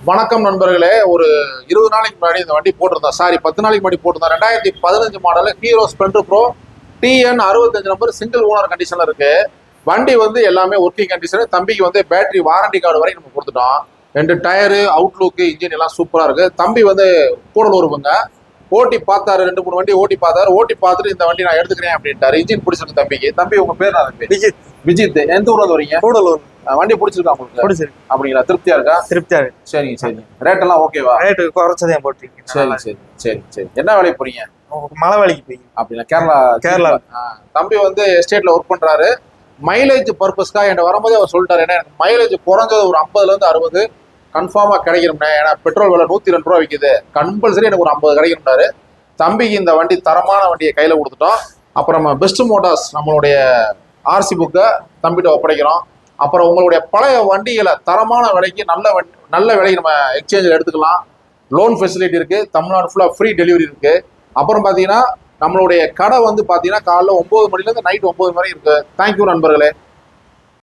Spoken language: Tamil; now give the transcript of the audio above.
வணக்கம் நண்பர்களே. ஒரு 20 நாளைக்கு முன்னாடி இந்த வண்டி போட்டிருந்தோம். சாரி 10 நாளைக்கு முன்னாடி போட்டிருந்தோம். 2015 model hero Splendor bro TN 65 number single owner கண்டிஷன்ல இருக்கு. வண்டி வந்து எல்லாமே ஒர்க்கிங் கண்டிஷன். தம்பிக்கு வந்து பேட்டரி வாரண்டி கார்டு வரை நம்ம கொடுத்துட்டோம். 2 டயரு, அவுட்லுக்கு, இன்ஜின் எல்லாம் சூப்பரா இருக்கு. தம்பி வந்து கூடலூருங்க ஓட்டி பார்த்தாரு, 2-3 வண்டி ஓட்டி பார்த்தாரு. ஓட்டி பார்த்துட்டு இந்த வண்டி நான் எடுத்துக்கிறேன் அப்படின்ட்டாரு. இன்ஜின் பிடிச்சிருக்கு தம்பிக்கு. தம்பி உங்க பேர் தான் விஜித். விஜித். எந்த ஊர்ல இருந்து வரீங்க? கூடலூர். வண்டி பிடிச்சிருக்கா உங்களுக்கு? பிடிச்சிருக்கு. அப்படிங்களா? திருப்தியா இருக்கா? திருப்தியா இருக்கு. சரிங்க சரிங்க. ரேட் எல்லாம் ஓகேவா? ரேட்டு குறைச்சதே போட்டிருக்கீங்க. சரி சரி சரி சரி. என்ன வேலைக்கு போறீங்க? மலை வேலைக்கு போய் அப்படின்னா கேரளா. தம்பி வந்து எஸ்டேட்ல ஒர்க் பண்றாரு. மைலேஜ் பர்பஸ்க்காக என்கிட்ட வரும்போதே அவர் சொல்லிட்டாரு, ஏன்னா எனக்கு மைலேஜ் குறைஞ்சது ஒரு 50ல இருந்து 60 கன்ஃபார்மா கிடைக்கணும்னே. ஏன்னா பெட்ரோல் விலை 102 ரூபா விற்குது. கம்பல்சரி எனக்கு ஒரு 50 கிடைக்கணும்னாரு. தம்பிக்கு இந்த வண்டி தரமான வண்டியை கையில கொடுத்துட்டோம். அப்புறம் நம்ம பெஸ்ட் மோட்டார்ஸ் நம்மளுடைய RC புக்கை தம்பிட்ட ஒப்படைக்கிறோம். அப்புறம் உங்களுடைய பழைய வண்டிகளை தரமான விலைக்கு நல்ல விலைக்கு நம்ம எக்ஸ்சேஞ்சில் எடுத்துக்கலாம். லோன் ஃபெசிலிட்டி இருக்கு. தமிழ்நாடு ஃபுல்லாக ஃப்ரீ டெலிவரி இருக்கு. அப்புறம் பார்த்தீங்கன்னா நம்மளுடைய கடை வந்து பார்த்தீங்கன்னா காலைல 9 மணிலேருந்து நைட் 9 வரை இருக்கு. தேங்க்யூ நண்பர்களே.